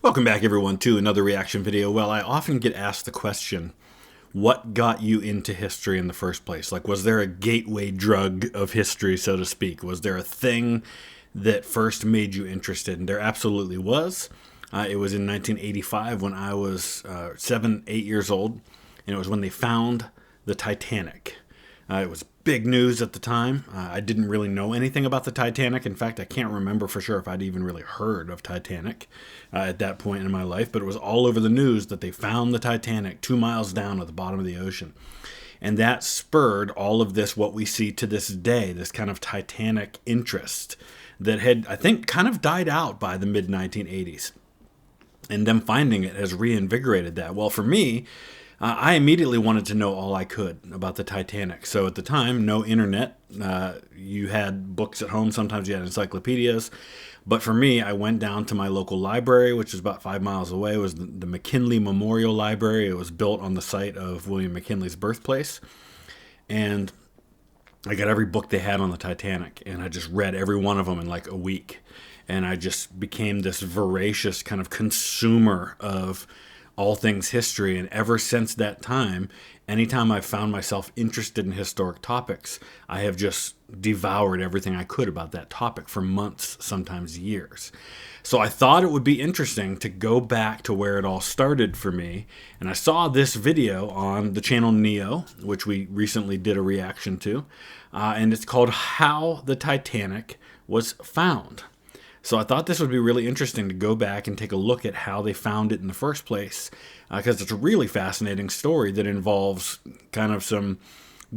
Welcome back everyone to another reaction video. Well, I often get asked the question, what got you into history in the first place? Like, was there a gateway drug of history, so to speak? Was there a thing that first made you interested? And there absolutely was. It was in 1985 when I was 7, 8 years old, and it was when they found the Titanic. It was big news at the time. I didn't really know anything about the Titanic. In fact, I can't remember for sure if I'd even really heard of Titanic at that point in my life, but it was all over the news that they found the Titanic 2 miles down at the bottom of the ocean. And that spurred all of this, what we see to this day, this kind of Titanic interest that had, I think, kind of died out by the mid-1980s. And them finding it has reinvigorated that. Well, for me, I immediately wanted to know all I could about the Titanic. So at the time, no internet. You had books at home. Sometimes you had encyclopedias. But for me, I went down to my local library, which is about 5 miles away. It was the McKinley Memorial Library. It was built on the site of William McKinley's birthplace. And I got every book they had on the Titanic. And I just read every one of them in like a week. And I just became this voracious kind of consumer of all things history, and ever since that time, anytime I've found myself interested in historic topics, I have just devoured everything I could about that topic for months, sometimes years. So I thought it would be interesting to go back to where it all started for me, and I saw this video on the channel Neo, which we recently did a reaction to, and it's called How the Titanic Was Found. So I thought this would be really interesting to go back and take a look at how they found it in the first place, because it's a really fascinating story that involves kind of some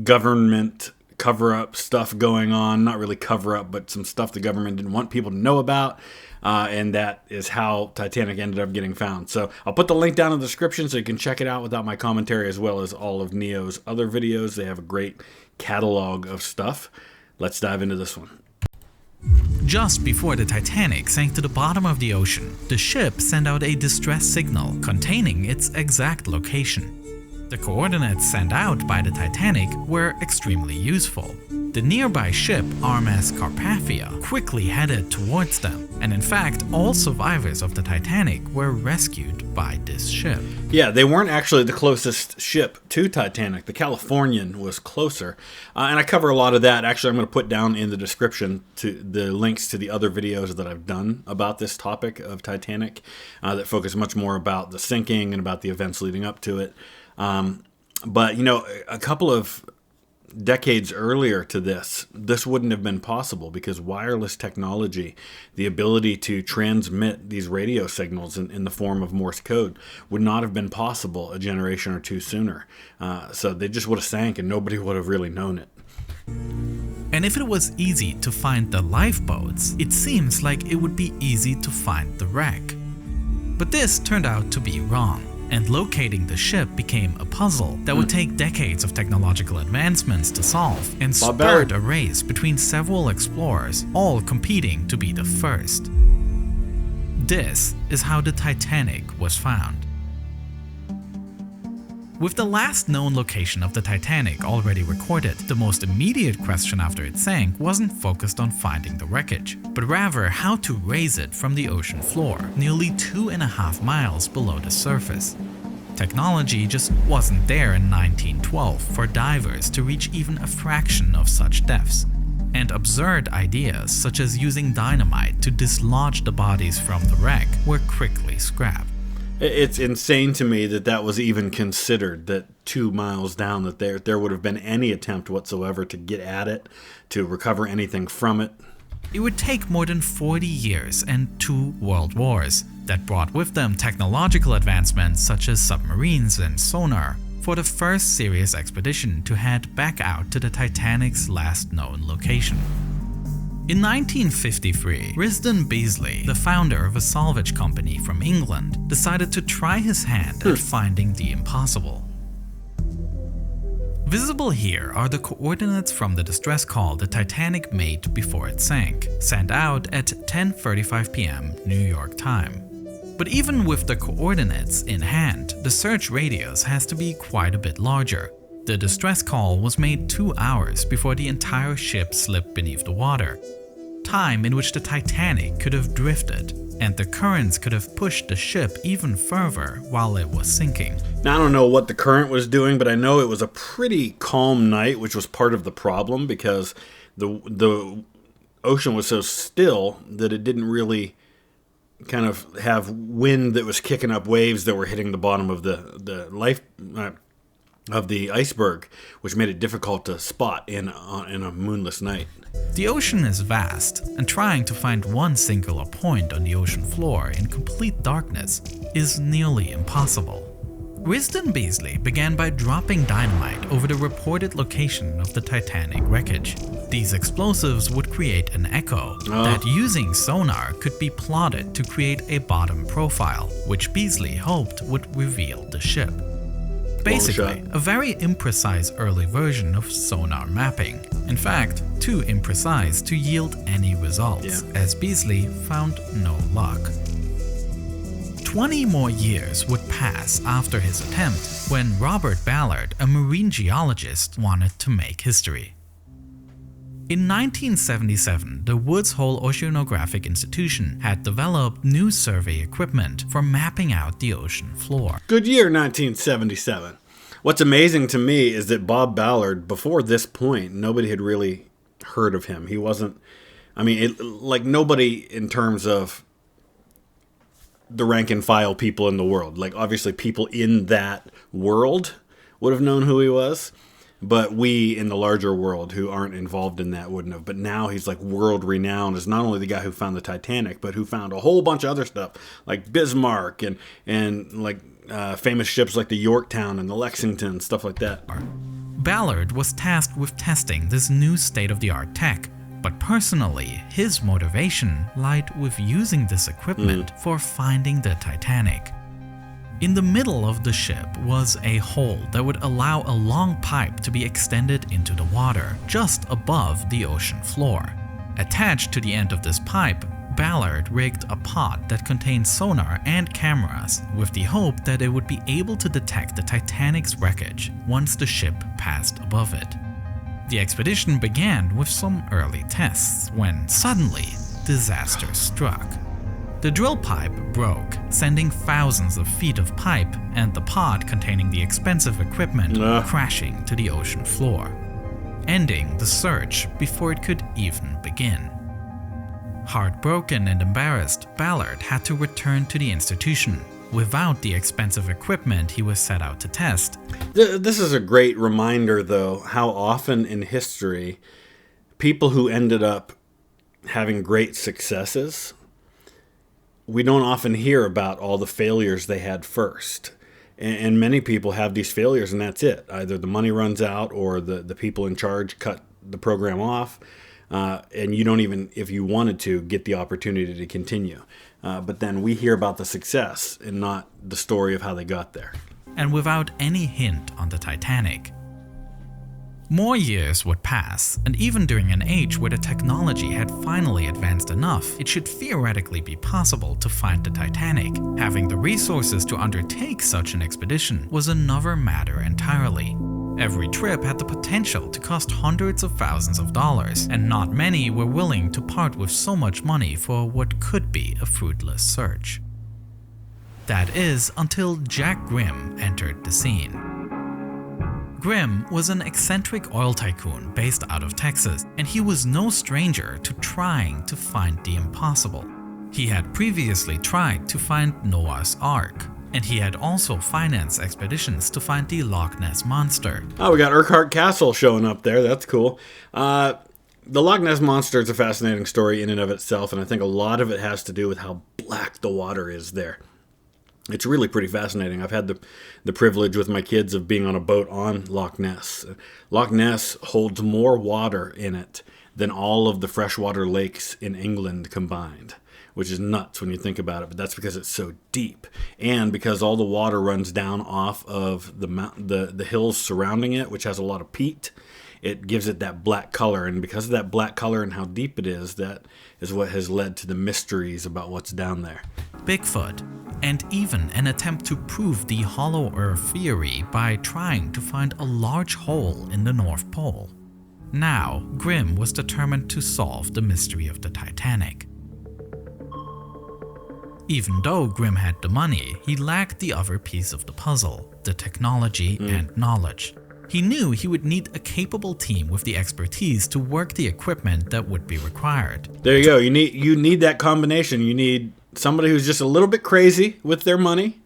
government cover-up stuff going on. Not really cover-up, but some stuff the government didn't want people to know about, and that is how Titanic ended up getting found. So I'll put the link down in the description so you can check it out without my commentary, as well as all of Neo's other videos. They have a great catalog of stuff. Let's dive into this one. Just before the Titanic sank to the bottom of the ocean, the ship sent out a distress signal containing its exact location. The coordinates sent out by the Titanic were extremely useful. The nearby ship, RMS Carpathia, quickly headed towards them, and in fact, all survivors of the Titanic were rescued by this ship. Yeah, they weren't actually the closest ship to Titanic. The Californian was closer, and I cover a lot of that. Actually, I'm going to put down in the description to the links to the other videos that I've done about this topic of Titanic that focus much more about the sinking and about the events leading up to it. But, you know, a couple of decades earlier to this wouldn't have been possible, because wireless technology, the ability to transmit these radio signals in the form of Morse code, would not have been possible a generation or two sooner. So they just would have sank and nobody would have really known it. And if it was easy to find the lifeboats, it seems like it would be easy to find the wreck. But this turned out to be wrong, and locating the ship became a puzzle that would take decades of technological advancements to solve, and spurred a race between several explorers, all competing to be the first. This is how the Titanic was found. With the last known location of the Titanic already recorded, the most immediate question after it sank wasn't focused on finding the wreckage, but rather how to raise it from the ocean floor, nearly 2.5 miles below the surface. Technology just wasn't there in 1912 for divers to reach even a fraction of such depths, and absurd ideas such as using dynamite to dislodge the bodies from the wreck were quickly scrapped. It's insane to me that that was even considered, that 2 miles down, that there would have been any attempt whatsoever to get at it, to recover anything from it. It would take more than 40 years and 2 world wars that brought with them technological advancements such as submarines and sonar for the first serious expedition to head back out to the Titanic's last known location. In 1953, Risdon Beasley, the founder of a salvage company from England, decided to try his hand at finding the impossible. Visible here are the coordinates from the distress call the Titanic made before it sank, sent out at 10:35 p.m. New York time. But even with the coordinates in hand, the search radius has to be quite a bit larger. The distress call was made 2 hours before the entire ship slipped beneath the water, time in which the Titanic could have drifted and the currents could have pushed the ship even further while it was sinking. Now, I don't know what the current was doing, but I know it was a pretty calm night, which was part of the problem because the ocean was so still that it didn't really kind of have wind that was kicking up waves that were hitting the bottom of of the iceberg, which made it difficult to spot in a moonless night. The ocean is vast, and trying to find one singular point on the ocean floor in complete darkness is nearly impossible. Risdon Beasley began by dropping dynamite over the reported location of the Titanic wreckage. These explosives would create an echo that, using sonar, could be plotted to create a bottom profile, which Beasley hoped would reveal the ship. Basically, a very imprecise early version of sonar mapping. In fact, too imprecise to yield any results, as Beasley found no luck. 20 more years would pass after his attempt when Robert Ballard, a marine geologist, wanted to make history. In 1977, the Woods Hole Oceanographic Institution had developed new survey equipment for mapping out the ocean floor. Good year, 1977. What's amazing to me is that Bob Ballard, before this point, nobody had really heard of him. He wasn't, nobody in terms of the rank and file people in the world. Like, obviously people in that world would have known who he was, but we in the larger world who aren't involved in that wouldn't have. But now he's like world renowned as not only the guy who found the Titanic, but who found a whole bunch of other stuff like Bismarck and famous ships like the Yorktown and the Lexington, stuff like that. Ballard was tasked with testing this new state-of-the-art tech, but personally, his motivation lied with using this equipment for finding the Titanic. In the middle of the ship was a hole that would allow a long pipe to be extended into the water, just above the ocean floor. Attached to the end of this pipe, Ballard rigged a pod that contained sonar and cameras, with the hope that it would be able to detect the Titanic's wreckage once the ship passed above it. The expedition began with some early tests when, suddenly, disaster struck. The drill pipe broke, sending thousands of feet of pipe and the pod containing the expensive equipment crashing to the ocean floor, ending the search before it could even begin. Heartbroken and embarrassed, Ballard had to return to the institution without the expensive equipment he was set out to test. This is a great reminder, though, how often in history people who ended up having great successes, we don't often hear about all the failures they had first. And many people have these failures and that's it. Either the money runs out or the people in charge cut the program off. And you don't even, if you wanted to, get the opportunity to continue. But then we hear about the success and not the story of how they got there. And without any hint on the Titanic. More years would pass, and even during an age where the technology had finally advanced enough, it should theoretically be possible to find the Titanic. Having the resources to undertake such an expedition was another matter entirely. Every trip had the potential to cost hundreds of thousands of dollars, and not many were willing to part with so much money for what could be a fruitless search. That is, until Jack Grimm entered the scene. Grimm was an eccentric oil tycoon based out of Texas, and he was no stranger to trying to find the impossible. He had previously tried to find Noah's Ark, and he had also financed expeditions to find the Loch Ness Monster. Oh, we got Urquhart Castle showing up there. That's cool. The Loch Ness Monster is a fascinating story in and of itself, and I think a lot of it has to do with how black the water is there. It's really pretty fascinating. I've had the privilege with my kids of being on a boat on Loch Ness. Loch Ness holds more water in it than all of the freshwater lakes in England combined, which is nuts when you think about it, but that's because it's so deep. And because all the water runs down off of the hills surrounding it, which has a lot of peat, it gives it that black color. And because of that black color and how deep it is, that is what has led to the mysteries about what's down there. Bigfoot, and even an attempt to prove the hollow earth theory by trying to find a large hole in the North Pole. Now, Grimm was determined to solve the mystery of the Titanic. Even though Grimm had the money, he lacked the other piece of the puzzle, the technology and knowledge. He knew he would need a capable team with the expertise to work the equipment that would be required. There you go. You need that combination. You need somebody who's just a little bit crazy with their money,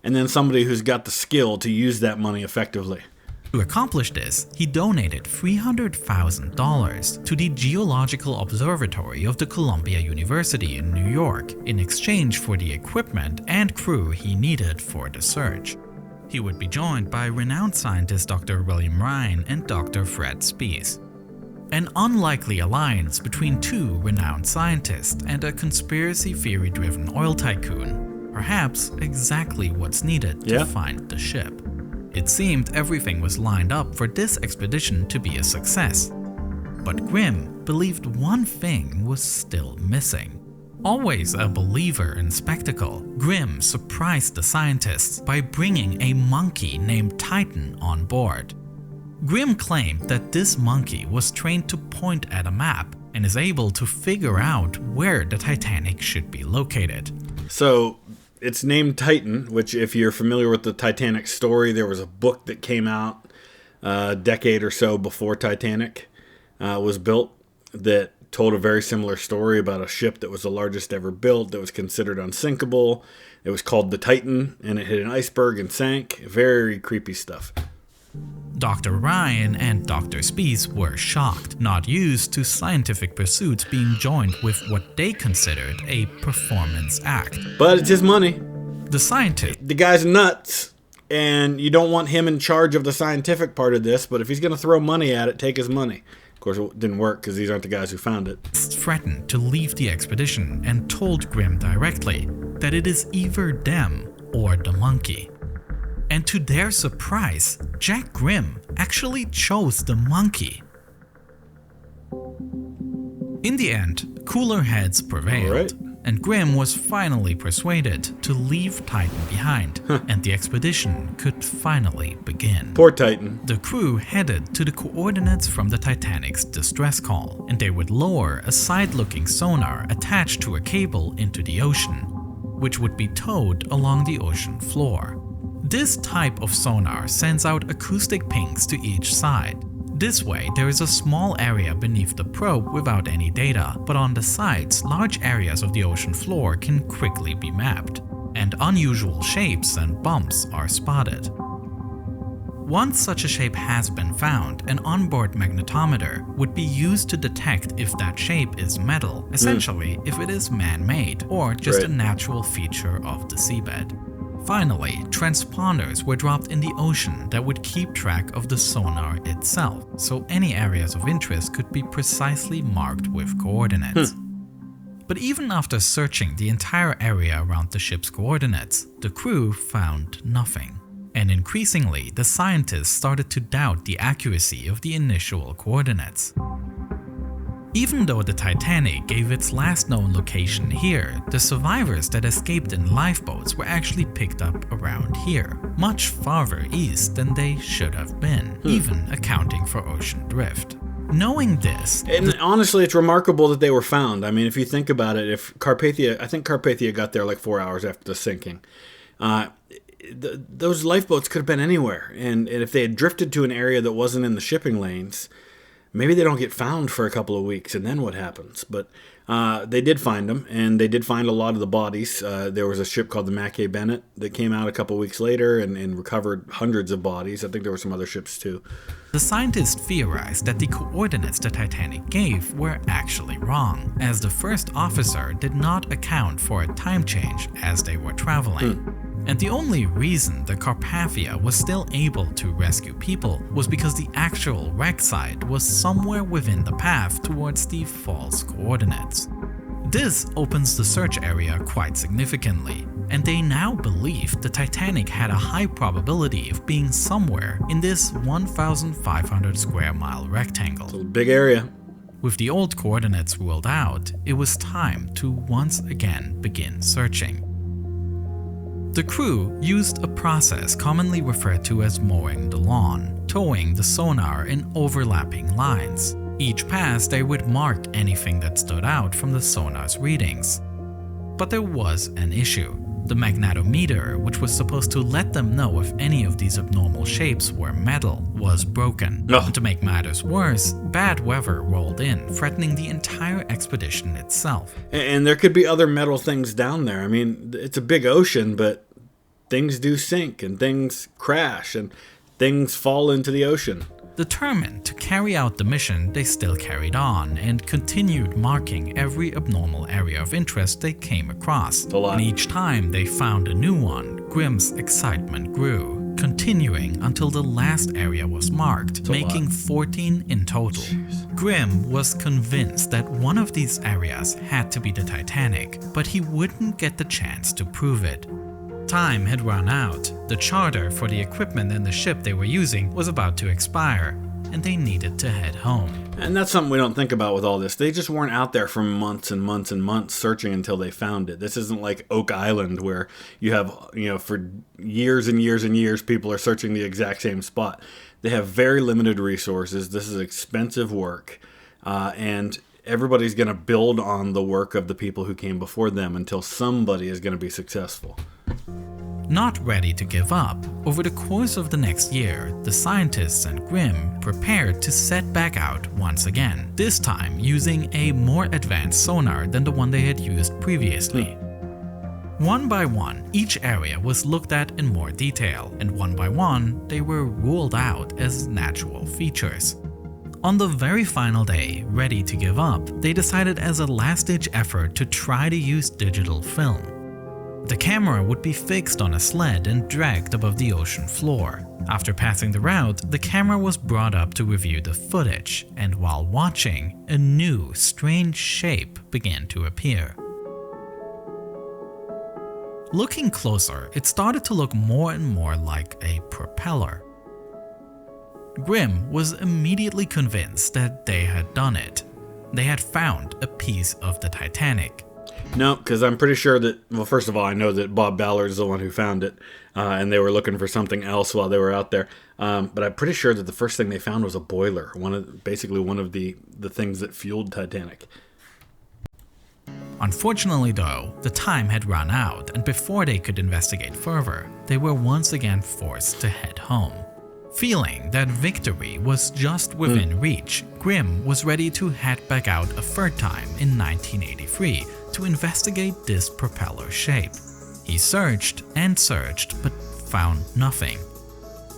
and then somebody who's got the skill to use that money effectively. To accomplish this, he donated $300,000 to the Geological Observatory of the Columbia University in New York in exchange for the equipment and crew he needed for the search. He would be joined by renowned scientist Dr. William Ryan and Dr. Fred Spies. An unlikely alliance between two renowned scientists and a conspiracy theory-driven oil tycoon. Perhaps exactly what's needed to find the ship. It seemed everything was lined up for this expedition to be a success. But Grimm believed one thing was still missing. Always a believer in spectacle, Grimm surprised the scientists by bringing a monkey named Titan on board. Grimm claimed that this monkey was trained to point at a map and is able to figure out where the Titanic should be located. So it's named Titan, which if you're familiar with the Titanic story, there was a book that came out a decade or so before Titanic was built that told a very similar story about a ship that was the largest ever built, that was considered unsinkable. It was called the Titan, and it hit an iceberg and sank. Very creepy stuff. Dr. Ryan and Dr. Spies were shocked, not used to scientific pursuits being joined with what they considered a performance act. But it's his money. The scientist. The guy's nuts, and you don't want him in charge of the scientific part of this, but if he's going to throw money at it, take his money. Of course, it didn't work because these aren't the guys who found it. Threatened to leave the expedition and told Grimm directly that it is either them or the monkey. And to their surprise, Jack Grimm actually chose the monkey. In the end, cooler heads prevailed, and Grimm was finally persuaded to leave Titan behind, and the expedition could finally begin. Poor Titan. The crew headed to the coordinates from the Titanic's distress call, and they would lower a side-looking sonar attached to a cable into the ocean, which would be towed along the ocean floor. This type of sonar sends out acoustic pings to each side. This way, there is a small area beneath the probe without any data, but on the sides, large areas of the ocean floor can quickly be mapped, and unusual shapes and bumps are spotted. Once such a shape has been found, an onboard magnetometer would be used to detect if that shape is metal, essentially if it is man-made or just a natural feature of the seabed. Finally, transponders were dropped in the ocean that would keep track of the sonar itself, so any areas of interest could be precisely marked with coordinates. But even after searching the entire area around the ship's coordinates, the crew found nothing. And increasingly, the scientists started to doubt the accuracy of the initial coordinates. Even though the Titanic gave its last known location here, the survivors that escaped in lifeboats were actually picked up around here, much farther east than they should have been, even accounting for ocean drift. Knowing this... And honestly, it's remarkable that they were found. I mean, if you think about it, if Carpathia... I think Carpathia got there like 4 hours after the sinking. Those lifeboats could have been anywhere. And if they had drifted to an area that wasn't in the shipping lanes... maybe they don't get found for a couple of weeks, and then what happens? But they did find them, and they did find a lot of the bodies. There was a ship called the Mackay Bennett that came out a couple of weeks later and recovered hundreds of bodies. I think there were some other ships too. The scientists theorized that the coordinates the Titanic gave were actually wrong, as the first officer did not account for a time change as they were traveling. And the only reason the Carpathia was still able to rescue people was because the actual wreck site was somewhere within the path towards the false coordinates. This opens the search area quite significantly, and they now believe the Titanic had a high probability of being somewhere in this 1,500 square mile rectangle. It's a big area. With the old coordinates ruled out, it was time to once again begin searching. The crew used a process commonly referred to as mowing the lawn, towing the sonar in overlapping lines. Each pass they would mark anything that stood out from the sonar's readings. But there was an issue. The magnetometer, which was supposed to let them know if any of these abnormal shapes were metal, was broken. Ugh. And to make matters worse, bad weather rolled in, threatening the entire expedition itself. And there could be other metal things down there. I mean, it's a big ocean, but things do sink and things crash and things fall into the ocean. Determined to carry out the mission, they still carried on and continued marking every abnormal area of interest they came across. A lot. And each time they found a new one, Grimm's excitement grew, continuing until the last area was marked, making 14 in total. Jeez. Grimm was convinced that one of these areas had to be the Titanic, but he wouldn't get the chance to prove it. Time had run out. The charter for the equipment and the ship they were using was about to expire, and they needed to head home. And that's something we don't think about with all this. They just weren't out there for months and months and months searching until they found it. This isn't like Oak Island where you have, for years and years and years, people are searching the exact same spot. They have very limited resources. This is expensive work. And everybody's going to build on the work of the people who came before them until somebody is going to be successful. Not ready to give up, over the course of the next year, the scientists and Grimm prepared to set back out once again, this time using a more advanced sonar than the one they had used previously. One by one, each area was looked at in more detail, and one by one, they were ruled out as natural features. On the very final day, ready to give up, they decided as a last-ditch effort to try to use digital film. The camera would be fixed on a sled and dragged above the ocean floor. After passing the route, the camera was brought up to review the footage, and while watching, a new, strange shape began to appear. Looking closer, it started to look more and more like a propeller. Grimm was immediately convinced that they had done it. They had found a piece of the Titanic. No, because I'm pretty sure that, well, first of all, I know that Bob Ballard is the one who found it, and they were looking for something else while they were out there. But I'm pretty sure that the first thing they found was a boiler, basically one of the things that fueled Titanic. Unfortunately though, the time had run out, and before they could investigate further, they were once again forced to head home. Feeling that victory was just within reach, Grimm was ready to head back out a third time in 1983 to investigate this propeller shape. He searched and searched, but found nothing.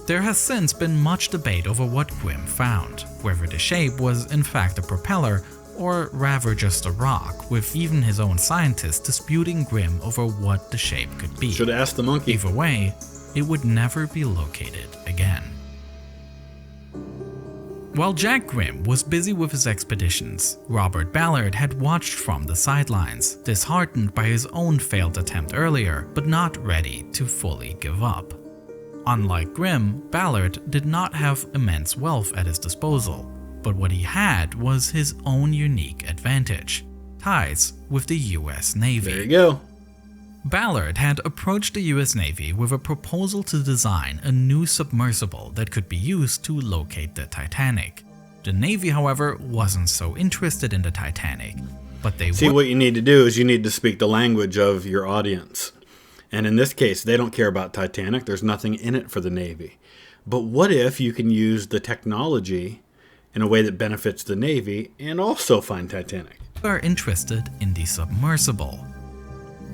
There has since been much debate over what Grimm found, whether the shape was in fact a propeller or rather just a rock, with even his own scientists disputing Grimm over what the shape could be. Should have asked the monkey. Either way, it would never be located again. While Jack Grimm was busy with his expeditions, Robert Ballard had watched from the sidelines, disheartened by his own failed attempt earlier, but not ready to fully give up. Unlike Grimm, Ballard did not have immense wealth at his disposal, but what he had was his own unique advantage: ties with the US Navy. There you go. Ballard had approached the US Navy with a proposal to design a new submersible that could be used to locate the Titanic. The Navy, however, wasn't so interested in the Titanic, but they See, what you need to do is you need to speak the language of your audience. And in this case, they don't care about Titanic. There's nothing in it for the Navy. But what if you can use the technology in a way that benefits the Navy and also find Titanic? were interested in the submersible.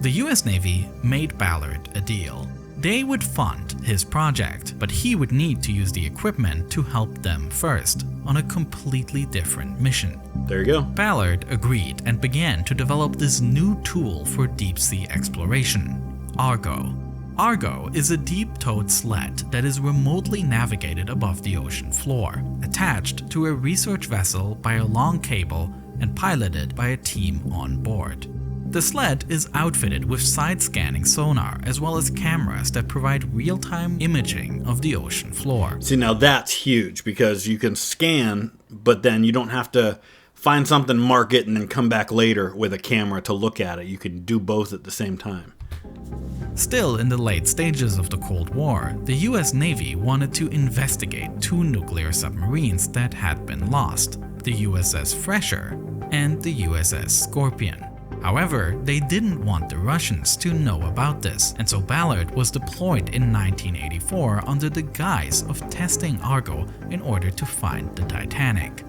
The US Navy made Ballard a deal. They would fund his project, but he would need to use the equipment to help them first, on a completely different mission. There you go. Ballard agreed and began to develop this new tool for deep-sea exploration, Argo. Argo is a deep-towed sled that is remotely navigated above the ocean floor, attached to a research vessel by a long cable and piloted by a team on board. The sled is outfitted with side-scanning sonar as well as cameras that provide real-time imaging of the ocean floor. See, now that's huge because you can scan, but then you don't have to find something, mark it, and then come back later with a camera to look at it. You can do both at the same time. Still in the late stages of the Cold War, the US Navy wanted to investigate two nuclear submarines that had been lost, the USS Fresher and the USS Scorpion. However, they didn't want the Russians to know about this, and so Ballard was deployed in 1984 under the guise of testing Argo in order to find the Titanic.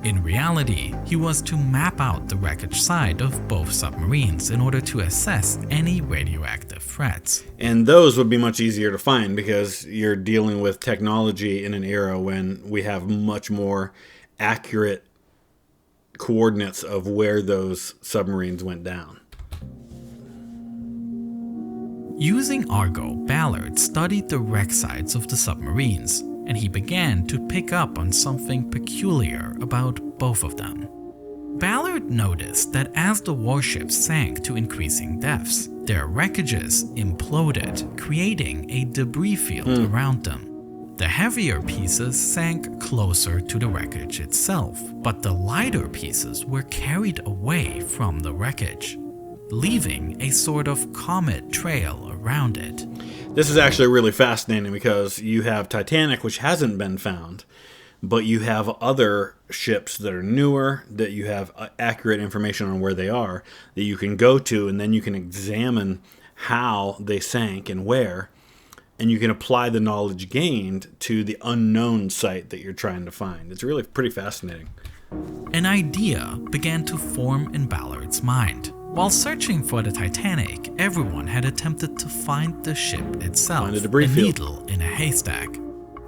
In reality, he was to map out the wreckage site of both submarines in order to assess any radioactive threats. And those would be much easier to find because you're dealing with technology in an era when we have much more accurate coordinates of where those submarines went down. Using Argo, Ballard studied the wreck sites of the submarines, and he began to pick up on something peculiar about both of them. Ballard noticed that as the warships sank to increasing depths, their wreckages imploded, creating a debris field around them. The heavier pieces sank closer to the wreckage itself, but the lighter pieces were carried away from the wreckage, leaving a sort of comet trail around it. This is actually really fascinating because you have Titanic, which hasn't been found, but you have other ships that are newer, that you have accurate information on where they are, that you can go to, and then you can examine how they sank and where, and you can apply the knowledge gained to the unknown site that you're trying to find. It's really pretty fascinating. An idea began to form in Ballard's mind. While searching for the Titanic, everyone had attempted to find the ship itself, Find a debris field. needle in a haystack.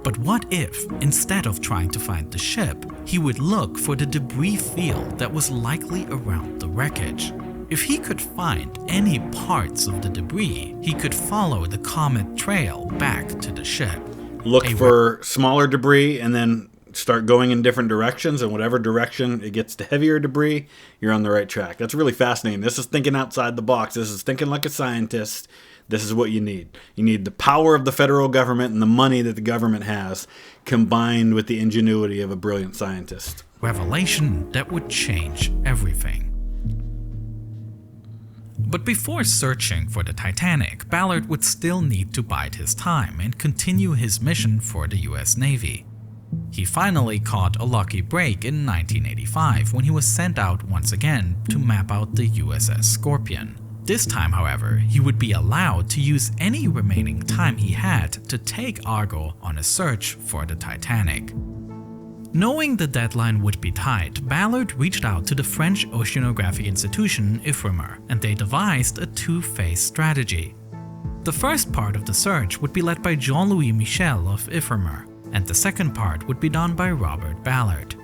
But what if, instead of trying to find the ship, he would look for the debris field that was likely around the wreckage? If he could find any parts of the debris, he could follow the comet trail back to the ship. Look for smaller debris and then start going in different directions, and whatever direction it gets to heavier debris, you're on the right track. That's really fascinating. This is thinking outside the box. This is thinking like a scientist. This is what you need. You need the power of the federal government and the money that the government has combined with the ingenuity of a brilliant scientist. Revelation that would change everything. But before searching for the Titanic, Ballard would still need to bide his time and continue his mission for the US Navy. He finally caught a lucky break in 1985 when he was sent out once again to map out the USS Scorpion. This time, however, he would be allowed to use any remaining time he had to take Argo on a search for the Titanic. Knowing the deadline would be tight, Ballard reached out to the French oceanography institution IFREMER, and they devised a two-phase strategy. The first part of the search would be led by Jean-Louis Michel of IFREMER, and the second part would be done by Robert Ballard.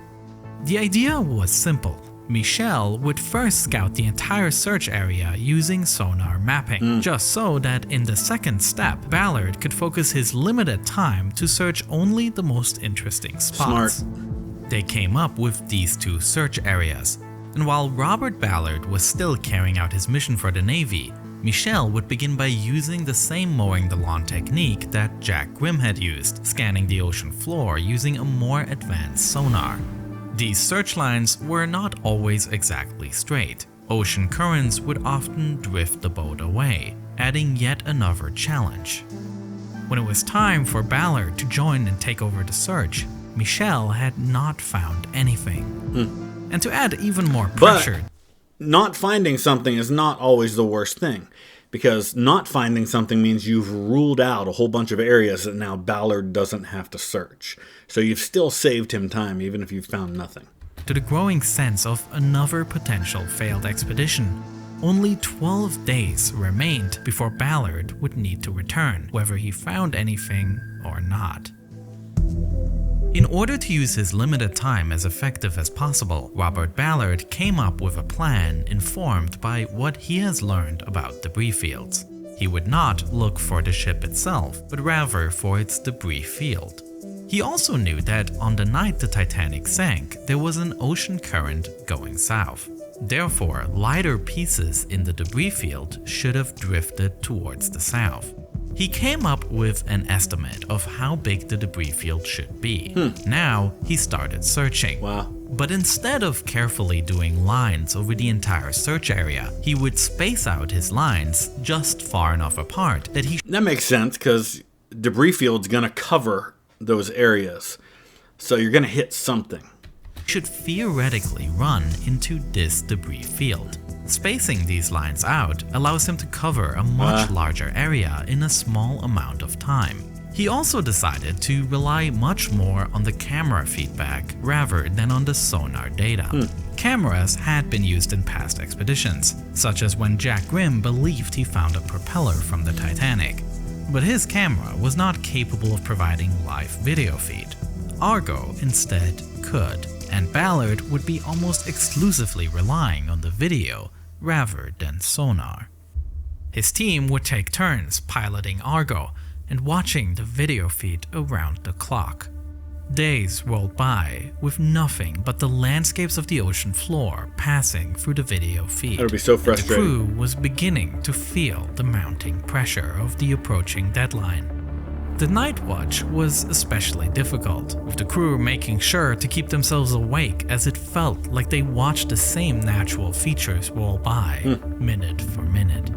The idea was simple. Michel would first scout the entire search area using sonar mapping, just so that in the second step, Ballard could focus his limited time to search only the most interesting spots. Smart. They came up with these two search areas, and while Robert Ballard was still carrying out his mission for the Navy, Michel would begin by using the same mowing the lawn technique that Jack Grimm had used, scanning the ocean floor using a more advanced sonar. These search lines were not always exactly straight. Ocean currents would often drift the boat away, adding yet another challenge. When it was time for Ballard to join and take over the search, Michel had not found anything. And to add even more pressure, not finding something is not always the worst thing, because not finding something means you've ruled out a whole bunch of areas that now Ballard doesn't have to search. So you've still saved him time even if you've found nothing. to the growing sense of another potential failed expedition, only 12 days remained before Ballard would need to return, whether he found anything or not. In order to use his limited time as effective as possible, Robert Ballard came up with a plan informed by what he has learned about debris fields. He would not look for the ship itself, but rather for its debris field. He also knew that on the night the Titanic sank, there was an ocean current going south. Therefore, lighter pieces in the debris field should have drifted towards the south. He came up with an estimate of how big the debris field should be. Now, he started searching. Wow. But instead of carefully doing lines over the entire search area, he would space out his lines just far enough apart that he That makes sense because debris field's going to cover those areas. So you're going to hit something. should theoretically run into this debris field. Spacing these lines out allows him to cover a much larger area in a small amount of time. He also decided to rely much more on the camera feedback rather than on the sonar data. Cameras had been used in past expeditions, such as when Jack Grimm believed he found a propeller from the Titanic. But his camera was not capable of providing live video feed. Argo instead could, and Ballard would be almost exclusively relying on the video rather than sonar. His team would take turns piloting Argo and watching the video feed around the clock. Days rolled by with nothing but the landscapes of the ocean floor passing through the video feed. That would be so frustrating. The crew was beginning to feel the mounting pressure of the approaching deadline. The night watch was especially difficult, with the crew making sure to keep themselves awake as it felt like they watched the same natural features roll by, minute for minute.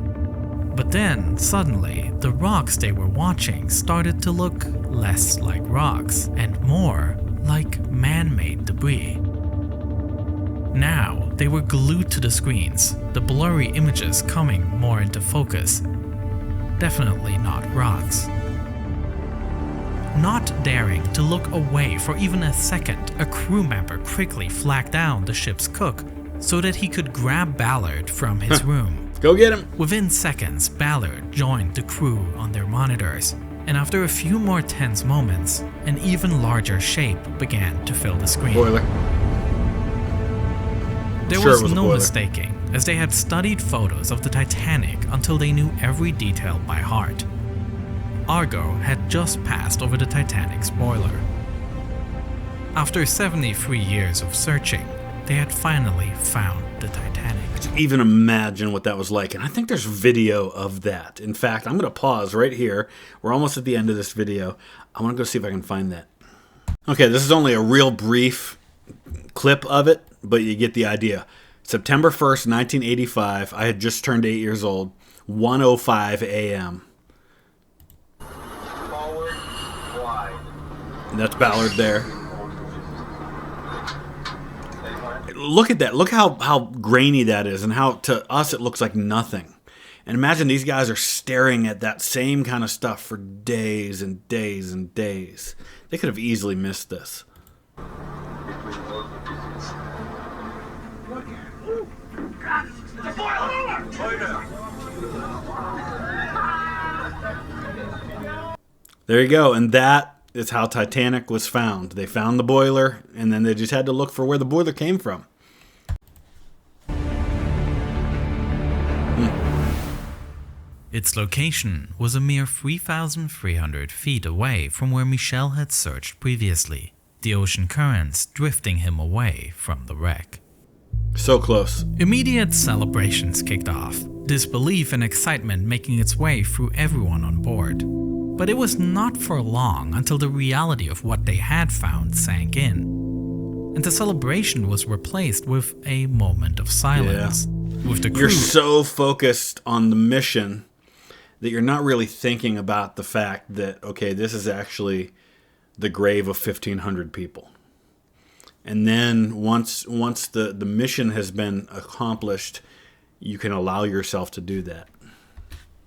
But then, suddenly, the rocks they were watching started to look less like rocks and more like man-made debris. Now, they were glued to the screens, the blurry images coming more into focus. Definitely not rocks. Not daring to look away for even a second, a crew member quickly flagged down the ship's cook so that he could grab Ballard from his room. Go get him! Within seconds, Ballard joined the crew on their monitors, and after a few more tense moments, an even larger shape began to fill the screen. Boiler. There was no mistaking, as they had studied photos of the Titanic until they knew every detail by heart. Argo had just passed over the Titanic's boiler. After 73 years of searching, they had finally found the Titanic. Even imagine what that was like, and I think there's video of that. In fact, I'm going to pause right here. We're almost at the end of this video. I want to go see if I can find that. Okay, this is only a real brief clip of it, but you get the idea. September 1st, 1985, I had just turned 8 years old, 1:05 a.m. Forward, wide. And that's Ballard there. Look at that. Look how grainy that is, and how to us it looks like nothing. And imagine these guys are staring at that same kind of stuff for days and days and days. They could have easily missed this. There you go, and that is how Titanic was found. They found the boiler, and then they just had to look for where the boiler came from. Its location was a mere 3,300 feet away from where Michel had searched previously, the ocean currents drifting him away from the wreck. So close. Immediate celebrations kicked off, disbelief and excitement making its way through everyone on board. But it was not for long until the reality of what they had found sank in, and the celebration was replaced with a moment of silence. With the crew, you're so focused on the mission that you're not really thinking about the fact that, okay, this is actually the grave of 1,500 people. And then once the mission has been accomplished, you can allow yourself to do that.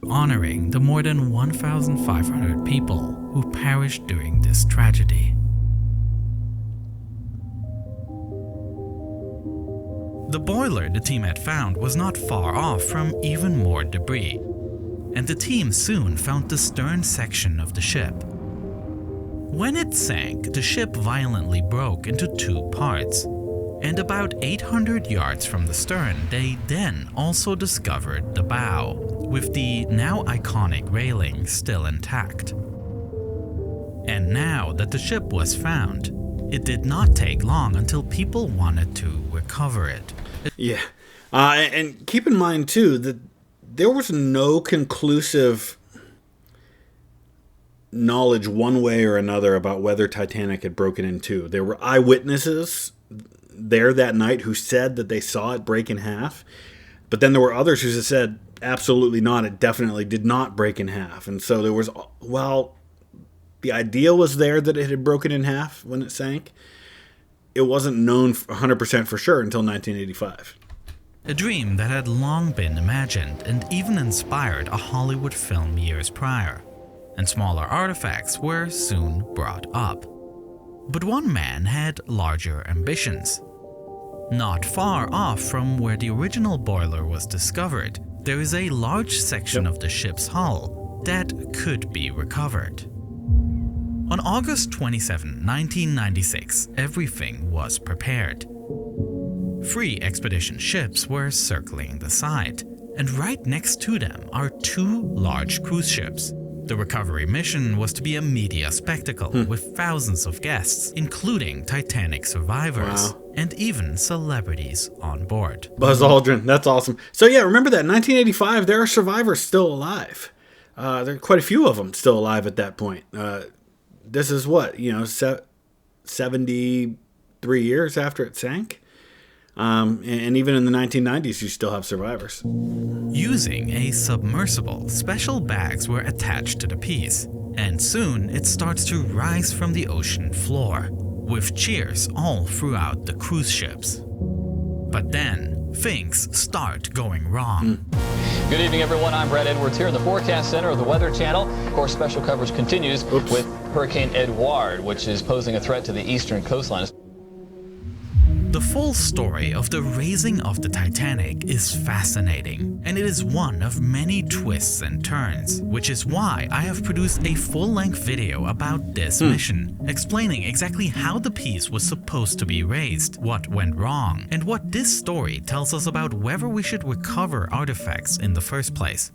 Honoring the more than 1,500 people who perished during this tragedy. The boiler the team had found was not far off from even more debris, and the team soon found the stern section of the ship. When it sank, the ship violently broke into two parts, and about 800 yards from the stern, they then also discovered the bow, with the now iconic railing still intact. And now that the ship was found, it did not take long until people wanted to recover it. Yeah, and keep in mind too that there was no conclusive knowledge one way or another about whether Titanic had broken in two. There were eyewitnesses there that night who said that they saw it break in half, but then there were others who said absolutely not, it definitely did not break in half. And so there was, well, the idea was there that it had broken in half when it sank. It wasn't known 100% for sure until 1985. A dream that had long been imagined and even inspired a Hollywood film years prior, and smaller artifacts were soon brought up. But one man had larger ambitions. Not far off from where the original boiler was discovered, there is a large section of the ship's hull that could be recovered. On August 27, 1996, everything was prepared. 3 expedition ships were circling the site, and right next to them are 2 large cruise ships. The recovery mission was to be a media spectacle with thousands of guests, including Titanic survivors, and even celebrities on board. Buzz Aldrin, that's awesome. So yeah, remember that, 1985, there are survivors still alive. There are quite a few of them still alive at that point. This is what, 73 years after it sank? And even in the 1990s, you still have survivors. Using a submersible, special bags were attached to the piece, and soon it starts to rise from the ocean floor, with cheers all throughout the cruise ships. But then, things start going wrong. Good evening, everyone. I'm Brad Edwards here in the Forecast Center of the Weather Channel. Of course, special coverage continues with Hurricane Edouard, which is posing a threat to the eastern coastline. The full story of the raising of the Titanic is fascinating, and it is one of many twists and turns, which is why I have produced a full-length video about this mission, explaining exactly how the piece was supposed to be raised, what went wrong, and what this story tells us about whether we should recover artifacts in the first place.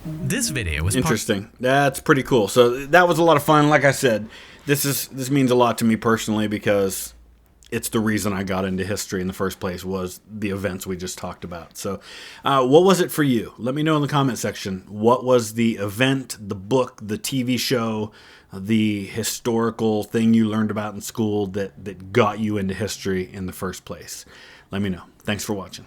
This video is interesting. That's pretty cool. So that was a lot of fun. Like I said, this means a lot to me personally because it's the reason I got into history in the first place, was the events we just talked about. So what was it for you? Let me know in the comment section. What was the event, the book, the TV show, the historical thing you learned about in school that got you into history in the first place? Let me know. Thanks for watching.